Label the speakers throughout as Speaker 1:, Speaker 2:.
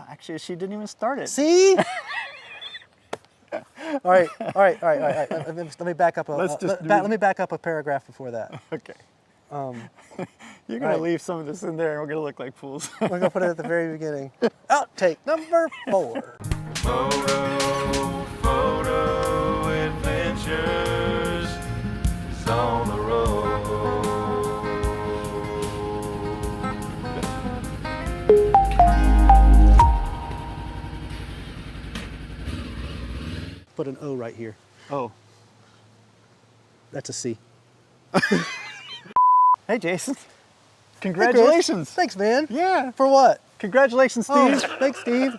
Speaker 1: Actually, she didn't even start it.
Speaker 2: See? All right. Let me back up. Let me back up a paragraph before that.
Speaker 1: Okay. You're going to leave some of this in there and we're going to look like fools.
Speaker 2: We're going to put it at the very beginning. Outtake number 4.
Speaker 3: Photo Adventures is on the road.
Speaker 2: Put an O right here.
Speaker 1: Oh.
Speaker 2: That's a C.
Speaker 1: Hey, Jason. Congratulations.
Speaker 2: Hey, thanks, man.
Speaker 1: Yeah.
Speaker 2: For what?
Speaker 1: Congratulations, Steve.
Speaker 2: Oh, thanks, Steve.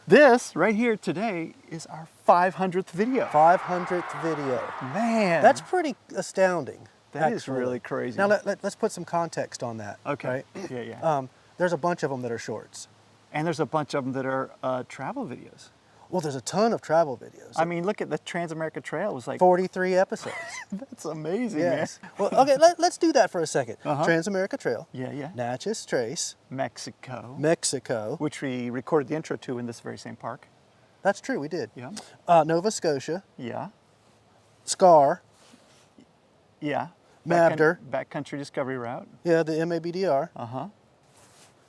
Speaker 1: This right here today is our 500th video.
Speaker 2: 500th video.
Speaker 1: Man.
Speaker 2: That's pretty astounding.
Speaker 1: That is really crazy.
Speaker 2: Now let's put some context on that.
Speaker 1: Okay.
Speaker 2: Right?
Speaker 1: Yeah.
Speaker 2: There's a bunch of them that are shorts.
Speaker 1: And there's a bunch of them that are travel videos.
Speaker 2: Well, there's a ton of travel videos.
Speaker 1: I mean, look at the Trans-America Trail. It was like
Speaker 2: 43 episodes.
Speaker 1: That's amazing,
Speaker 2: Yes. Well, okay, let's do that for a second. Trans-America Trail.
Speaker 1: Yeah.
Speaker 2: Natchez Trace.
Speaker 1: Mexico. Which we recorded the intro to in this very same park.
Speaker 2: That's true, we did.
Speaker 1: Yeah.
Speaker 2: Nova Scotia.
Speaker 1: Yeah.
Speaker 2: Scar.
Speaker 1: Yeah.
Speaker 2: Mabder.
Speaker 1: Backcountry Discovery Route.
Speaker 2: Yeah, the MABDR.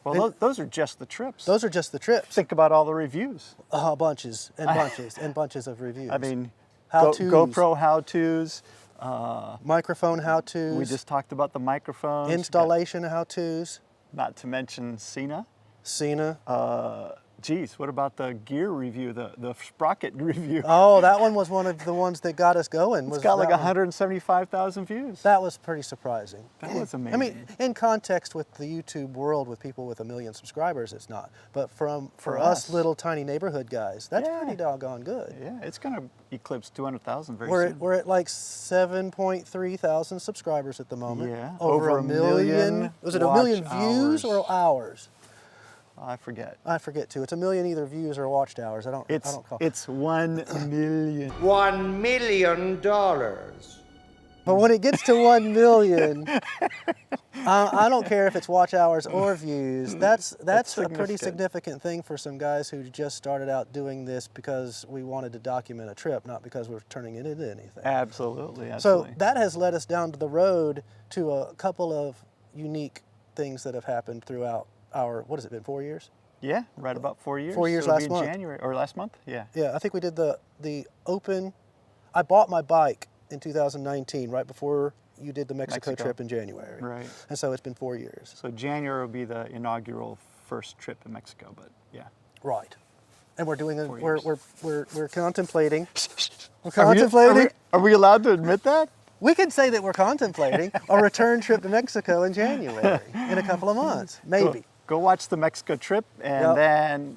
Speaker 1: Well, those are just the trips.
Speaker 2: Those are just the trips.
Speaker 1: Think about all the reviews.
Speaker 2: Bunches and bunches and bunches of reviews.
Speaker 1: I mean,
Speaker 2: how-tos.
Speaker 1: GoPro how-tos.
Speaker 2: Microphone how-tos.
Speaker 1: We just talked about the microphones.
Speaker 2: Installation how-tos.
Speaker 1: Not to mention Cena. Geez, what about the gear review, the sprocket review?
Speaker 2: Oh, that one was one of the ones that got us going.
Speaker 1: It's got like 175,000 views.
Speaker 2: That was pretty surprising.
Speaker 1: That was amazing.
Speaker 2: I mean, in context with the YouTube world with people with 1 million subscribers, it's not. But for us little tiny neighborhood guys, that's pretty doggone good.
Speaker 1: Yeah, it's going to eclipse 200,000 very soon.
Speaker 2: We're at like 7.3 thousand subscribers at the moment.
Speaker 1: Yeah.
Speaker 2: Over a million. Was it a million views or hours?
Speaker 1: I forget.
Speaker 2: I forget too. It's a million either views or watched hours. I don't call.
Speaker 1: It's 1 million.
Speaker 4: $1 million.
Speaker 2: But when it gets to 1 million, I don't care if it's watch hours or views. That's a pretty significant thing for some guys who just started out doing this because we wanted to document a trip, not because we're turning it into anything.
Speaker 1: Absolutely.
Speaker 2: So that has led us down to the road to a couple of unique things that have happened throughout our, what has it been, 4 years?
Speaker 1: Yeah, right about 4 years.
Speaker 2: 4 years
Speaker 1: so
Speaker 2: last month.
Speaker 1: January, or last month, yeah.
Speaker 2: Yeah, I think we did the open, I bought my bike in 2019, right before you did the Mexico trip in January.
Speaker 1: Right.
Speaker 2: And so it's been 4 years.
Speaker 1: So January will be the inaugural first trip in Mexico, but yeah.
Speaker 2: Right. And we're doing, we're contemplating. We're
Speaker 1: Are
Speaker 2: contemplating.
Speaker 1: are we allowed to admit that?
Speaker 2: We could say that we're contemplating a return trip to Mexico in January, in a couple of months, maybe.
Speaker 1: Go watch the Mexico trip and then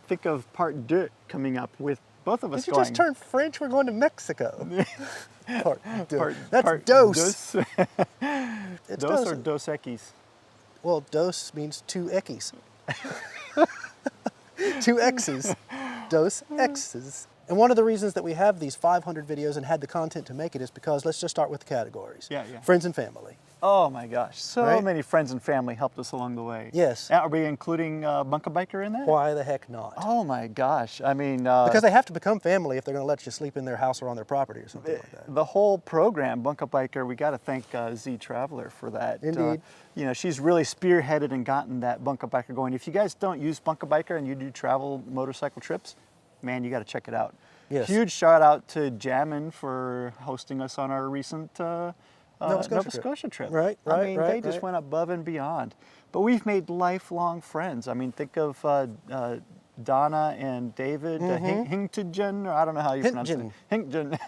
Speaker 1: think of part 2 coming up with both of us
Speaker 2: Did you
Speaker 1: going.
Speaker 2: just turn French? We're going to Mexico. Part 2. That's
Speaker 1: part
Speaker 2: dos. It's
Speaker 1: Dos or dos equis?
Speaker 2: Well, dos means 2 X's. 2 X's. Dos X's. And one of the reasons that we have these 500 videos and had the content to make it is because, let's just start with the categories.
Speaker 1: Yeah.
Speaker 2: Friends and family.
Speaker 1: Oh my gosh, so
Speaker 2: Right?
Speaker 1: many friends and family helped us along the way.
Speaker 2: Yes.
Speaker 1: Are we including Bunka Biker in that?
Speaker 2: Why the heck not?
Speaker 1: Oh my gosh, I mean...
Speaker 2: because they have to become family if they're going to let you sleep in their house or on their property or something like that.
Speaker 1: The whole program, Bunka Biker, we got to thank Z Traveler for that.
Speaker 2: Indeed.
Speaker 1: You know, she's really spearheaded and gotten that Bunka Biker going. If you guys don't use Bunka Biker and you do travel motorcycle trips, man, you got to check it out.
Speaker 2: Yes.
Speaker 1: Huge shout out to Jammin for hosting us on our recent Nova Scotia trip.
Speaker 2: Right,
Speaker 1: I mean, they just went above and beyond. But we've made lifelong friends. I mean, think of Donna and David Hinktogen, or I don't know how you pronounce it. Hinktogen.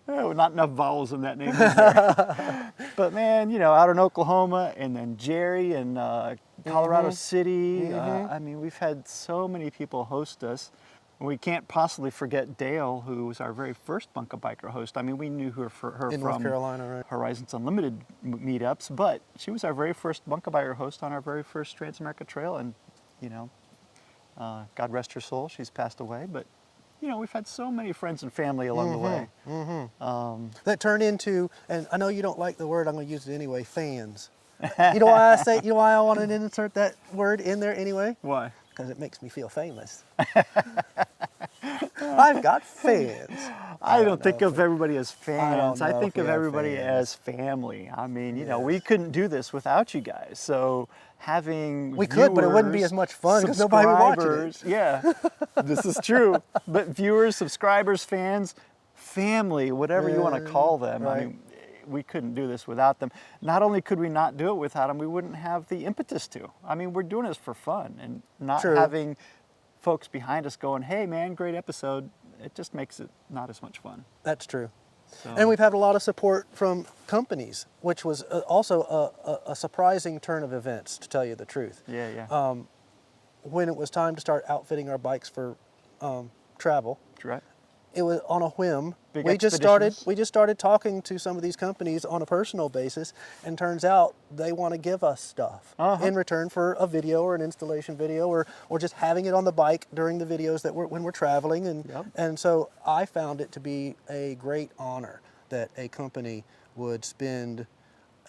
Speaker 1: Oh, not enough vowels in that name. But man, you know, out in Oklahoma, and then Jerry in Colorado City. I mean, we've had so many people host us. We can't possibly forget Dale, who was our very first Bunka Biker host. I mean, we knew her from
Speaker 2: North Carolina, right?
Speaker 1: Horizons Unlimited meetups, but she was our very first Bunka Biker host on our very first Trans-America Trail. And, you know, God rest her soul, she's passed away. But, you know, we've had so many friends and family along the way.
Speaker 2: That turned into, and I know you don't like the word, I'm going to use it anyway, fans. You know why I say? You know why I wanted to insert that word in there anyway?
Speaker 1: Why?
Speaker 2: Because it makes me feel famous. I've got fans.
Speaker 1: I don't think of everybody as fans. I
Speaker 2: know
Speaker 1: think
Speaker 2: if we
Speaker 1: of
Speaker 2: have
Speaker 1: everybody
Speaker 2: fans.
Speaker 1: as family. I mean, you know, we couldn't do this without you guys. So having
Speaker 2: We could, but it wouldn't be as much fun because nobody would watch it.
Speaker 1: subscribers, yeah, this is true. But viewers, subscribers, fans, family, whatever you want to call them. I
Speaker 2: right.
Speaker 1: mean, we couldn't do this without them. Not only could we not do it without them, we wouldn't have the impetus to. I mean, we're doing this for fun and not
Speaker 2: True.
Speaker 1: having folks behind us going, hey man, great episode. It just makes it not as much fun.
Speaker 2: That's true.
Speaker 1: So,
Speaker 2: And we've had a lot of support from companies, which was also a surprising turn of events, to tell you the truth.
Speaker 1: yeah.
Speaker 2: When it was time to start outfitting our bikes for travel,
Speaker 1: Right.
Speaker 2: it was on a whim.
Speaker 1: Big
Speaker 2: We just
Speaker 1: expeditions.
Speaker 2: started talking to some of these companies on a personal basis, and turns out they want to give us stuff in return for a video or an installation video, or just having it on the bike during the videos that when we're traveling. And so I found it to be a great honor that a company would spend.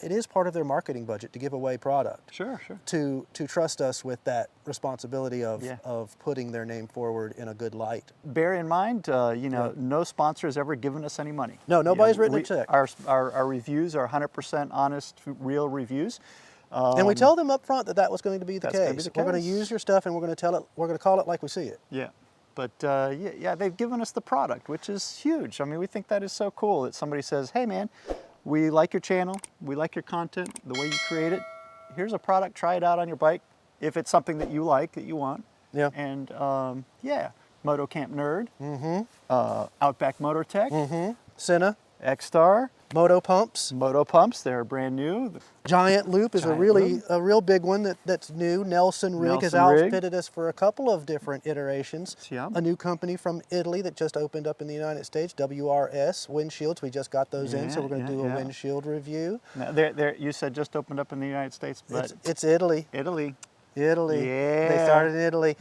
Speaker 2: It is part of their marketing budget to give away product.
Speaker 1: Sure.
Speaker 2: To trust us with that responsibility of
Speaker 1: Yeah.
Speaker 2: of putting their name forward in a good light.
Speaker 1: Bear in mind, you know, no sponsor has ever given us any money.
Speaker 2: No, nobody's
Speaker 1: You know,
Speaker 2: written a check.
Speaker 1: Our reviews are 100% honest, real reviews.
Speaker 2: And we tell them up front that was going to be the
Speaker 1: That's gonna be
Speaker 2: case.
Speaker 1: the
Speaker 2: We're going to
Speaker 1: case.
Speaker 2: use your stuff, and we're going to tell it. We're going to call it like we see it.
Speaker 1: Yeah. But yeah, they've given us the product, which is huge. I mean, we think that is so cool that somebody says, hey man, we like your channel, we like your content, the way you create it. Here's a product, try it out on your bike if it's something that you like, that you want.
Speaker 2: Yeah.
Speaker 1: And yeah, Moto Camp Nerd, Outback Motortek,
Speaker 2: Senna,
Speaker 1: X-Star,
Speaker 2: Moto Pumps,
Speaker 1: Moto Pumps, they're brand new.
Speaker 2: Giant Loop is
Speaker 1: Giant
Speaker 2: a real big one that's new. Nelson Rig has
Speaker 1: Nelson Rig.
Speaker 2: outfitted us for a couple of different iterations.
Speaker 1: Yeah.
Speaker 2: A new company from Italy that just opened up in the United States, WRS windshields. We just got those in, so we're going to do a windshield review.
Speaker 1: Now, you said just opened up in the United States, but
Speaker 2: It's Italy.
Speaker 1: Italy.
Speaker 2: Italy.
Speaker 1: Yeah.
Speaker 2: They started in Italy.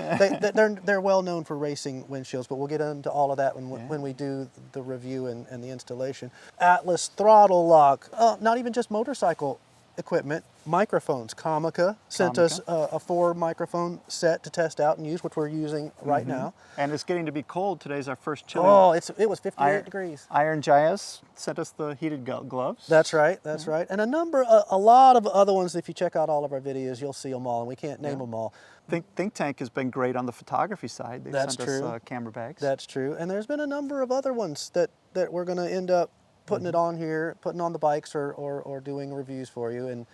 Speaker 2: They're well known for racing windshields, but we'll get into all of that when we do the review and the installation. Atlas throttle lock. Not even just motorcycle equipment. Microphones. Comica sent us a 4 microphone set to test out and use, which we're using right now.
Speaker 1: And it's getting to be cold. Today's our first chilly.
Speaker 2: Oh, it was 58 degrees.
Speaker 1: Iron Giants sent us the heated gloves.
Speaker 2: That's right. That's right. And a lot of other ones. If you check out all of our videos, you'll see them all, and we can't name them all.
Speaker 1: Think Tank has been great on the photography side. They
Speaker 2: That's
Speaker 1: sent
Speaker 2: true.
Speaker 1: us camera bags.
Speaker 2: That's true. And there's been a number of other ones that we're going to end up putting it on here, putting on the bikes or doing reviews for you. And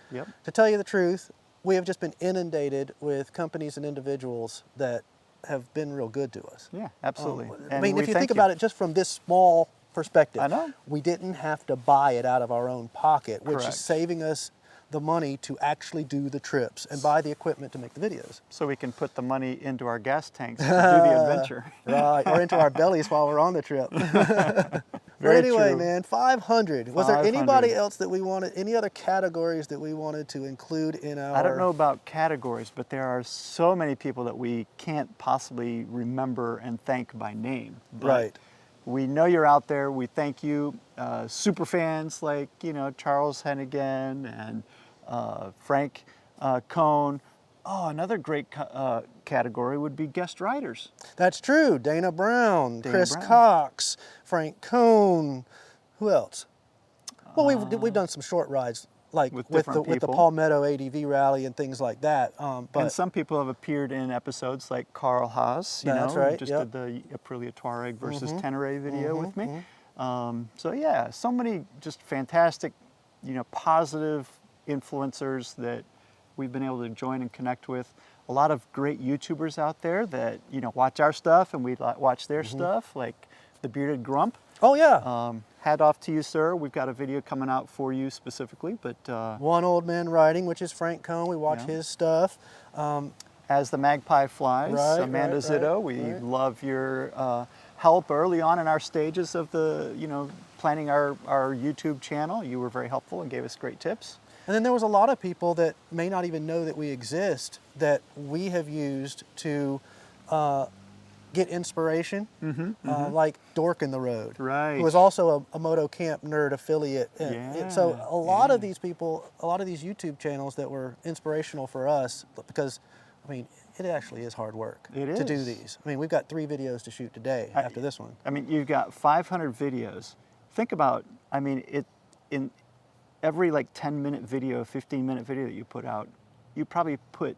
Speaker 2: to tell you the truth, we have just been inundated with companies and individuals that have been real good to us.
Speaker 1: Yeah, absolutely.
Speaker 2: I
Speaker 1: And
Speaker 2: mean,
Speaker 1: we
Speaker 2: if you
Speaker 1: thank
Speaker 2: think about it just from this small perspective,
Speaker 1: I know.
Speaker 2: we didn't have to buy it out of our own pocket, which
Speaker 1: Correct.
Speaker 2: is saving us the money to actually do the trips and buy the equipment to make the videos.
Speaker 1: So we can put the money into our gas tanks to do the adventure.
Speaker 2: Right, or into our bellies while we're on the trip. But
Speaker 1: Very
Speaker 2: anyway,
Speaker 1: true.
Speaker 2: man, 500. Was there
Speaker 1: 500.
Speaker 2: anybody else that we wanted, any other categories that we wanted to include in our...
Speaker 1: I don't know about categories, but there are so many people that we can't possibly remember and thank by name. But
Speaker 2: Right.
Speaker 1: we know you're out there. We thank you. Super fans like, Charles Hennigan and Frank Cohn. Oh, another great category would be guest writers.
Speaker 2: That's true. Dana Brown,
Speaker 1: Dana
Speaker 2: Chris
Speaker 1: Brown.
Speaker 2: Cox, Frank Cohn. Who else? Well, we've done some short rides, like
Speaker 1: With
Speaker 2: with the
Speaker 1: different people.
Speaker 2: Palmetto ADV rally and things like that.
Speaker 1: And
Speaker 2: But
Speaker 1: some people have appeared in episodes like Carl Haas,
Speaker 2: That's
Speaker 1: who
Speaker 2: right,
Speaker 1: just
Speaker 2: yep.
Speaker 1: did the Aprilia Touareg versus Tenere video with me. So yeah, so many just fantastic, positive influencers that we've been able to join and connect with. A lot of great YouTubers out there that, watch our stuff and we watch their stuff, like the Bearded Grump.
Speaker 2: oh yeah,
Speaker 1: Hat off to you, sir. We've got a video coming out for you specifically, but
Speaker 2: One Old Man Riding, which is Frank Cohn. We watch
Speaker 1: Yeah.
Speaker 2: his stuff.
Speaker 1: As the Magpie Flies,
Speaker 2: Right,
Speaker 1: Amanda
Speaker 2: right,
Speaker 1: Zitto,
Speaker 2: right,
Speaker 1: we
Speaker 2: right.
Speaker 1: love your help early on in our stages of the, planning our YouTube channel. You were very helpful and gave us great tips.
Speaker 2: And then there was a lot of people that may not even know that we exist that we have used to get inspiration, like Dork in the Road,
Speaker 1: Right.
Speaker 2: who was also a Moto Camp Nerd affiliate. So a lot
Speaker 1: yeah.
Speaker 2: of these people, a lot of these YouTube channels that were inspirational for us, because, I mean, it actually is hard work to do
Speaker 1: is.
Speaker 2: these. I mean, we've got 3 videos to shoot today after this one.
Speaker 1: I mean, you've got 500 videos. Think about, I mean, in every like 10-minute video, 15-minute video that you put out, you probably put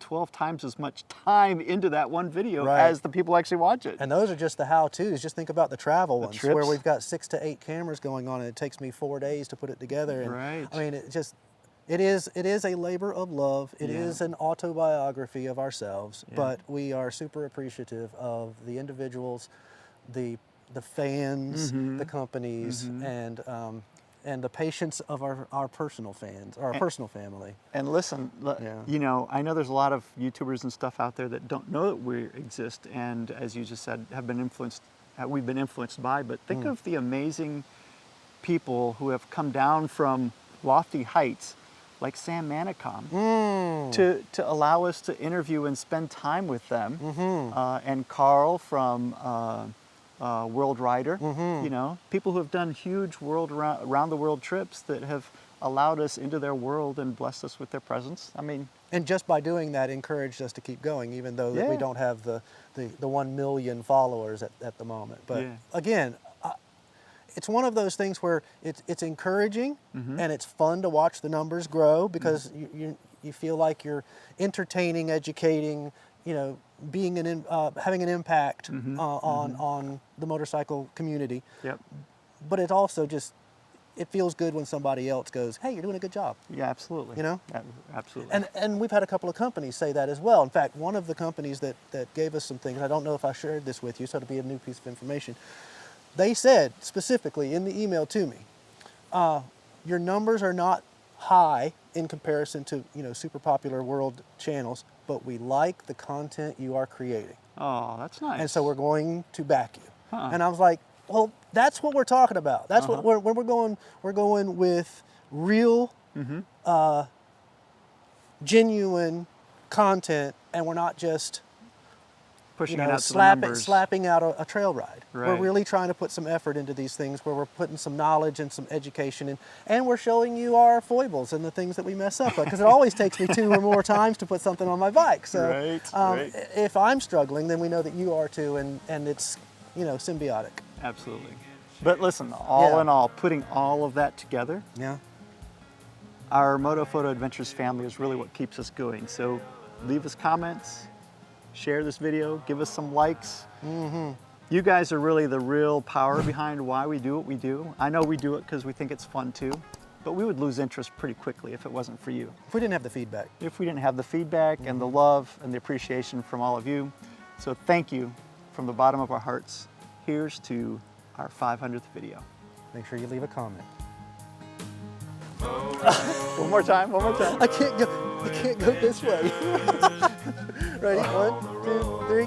Speaker 1: 12 times as much time into that one video
Speaker 2: Right.
Speaker 1: as the people actually watch it.
Speaker 2: And those are just the how-tos. Just think about the travel ones,
Speaker 1: trips.
Speaker 2: where we've got 6 to 8 cameras going on, and it takes me 4 days to put it together. And
Speaker 1: Right.
Speaker 2: I mean, it is a labor of love. It is an autobiography of ourselves, but we are super appreciative of the individuals, the fans, the companies, and the patience of our personal fans, our personal family.
Speaker 1: And listen, you know, I know there's a lot of YouTubers and stuff out there that don't know that we exist, and as you just said, we've been influenced by, but think of the amazing people who have come down from lofty heights, like Sam Manicom, to allow us to interview and spend time with them, and Carl from World Rider, you know, people who have done huge around the world trips that have allowed us into their world and blessed us with their presence. I mean,
Speaker 2: and just by doing that, encouraged us to keep going, even though that we don't have the 1 million followers at the moment. But again, it's one of those things where it's encouraging and it's fun to watch the numbers grow, because you feel like you're entertaining, educating, you know, being having an impact on the motorcycle community.
Speaker 1: Yep.
Speaker 2: But it also it feels good when somebody else goes, "Hey, you're doing a good job."
Speaker 1: Yeah, absolutely.
Speaker 2: You know?
Speaker 1: Absolutely.
Speaker 2: And we've had a couple of companies say that as well. In fact, one of the companies that gave us some things, I don't know if I shared this with you, so it'll be a new piece of information. They said specifically in the email to me, your numbers are not high in comparison to, you know, super popular world channels, but we like the content you are creating.
Speaker 1: Oh, that's nice.
Speaker 2: And so we're going to back you. And I was like, well, that's what we're talking about. That's what we're going. We're going with real, genuine content, and we're not just
Speaker 1: pushing
Speaker 2: you
Speaker 1: it
Speaker 2: know,
Speaker 1: out to the numbers.
Speaker 2: slapping out a trail ride.
Speaker 1: Right.
Speaker 2: We're really trying to put some effort into these things, where we're putting some knowledge and some education in, and we're showing you our foibles and the things that we mess up with, because it always takes me 2 or more times to put something on my bike. So
Speaker 1: Right.
Speaker 2: if I'm struggling, then we know that you are too, and it's, you know, symbiotic.
Speaker 1: Absolutely. But listen, all in all, putting all of that together,
Speaker 2: Yeah.
Speaker 1: our Moto Photo Adventures family is really what keeps us going. So leave us comments, share this video, give us some likes. You guys are really the real power behind why we do what we do. I know we do it because we think it's fun too, but we would lose interest pretty quickly if it wasn't for you.
Speaker 2: If we didn't have the feedback.
Speaker 1: If we didn't have the feedback and the love and the appreciation from all of you. So thank you from the bottom of our hearts. Here's to our 500th video.
Speaker 2: Make sure you leave a comment.
Speaker 1: One more time.
Speaker 2: I can't go this way. Ready? 1, 2, 3.